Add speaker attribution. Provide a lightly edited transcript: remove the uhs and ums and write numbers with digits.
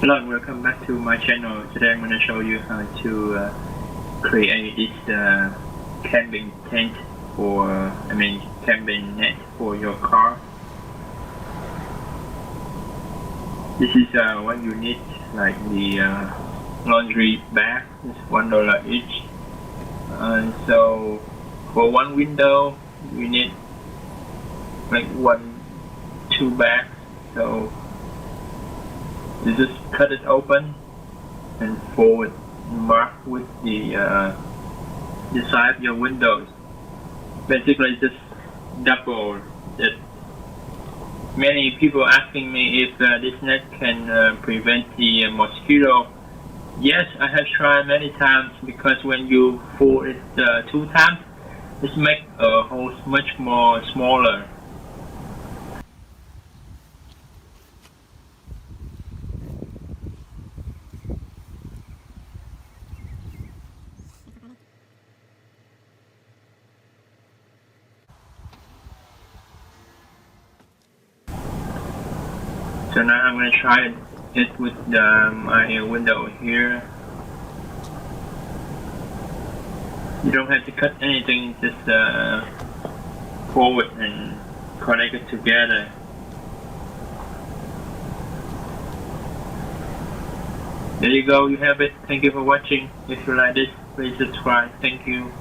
Speaker 1: Hello, welcome back to my channel. Today I'm going to show you how to create this camping tent camping net for your car. This is what you need, like the laundry bag is $1 each. So for one window, you need like 2 bags. So you just cut it open and fold it, mark with the side of your windows. Basically, just double it. Many people asking me if this net can prevent the mosquito. Yes, I have tried many times, because when you fold it 2 times, it makes a hole much more smaller. So now I'm going to try it with my window here. You don't have to cut anything, just fold it and connect it together. There you go, you have it. Thank you for watching. If you like this, please subscribe. Thank you.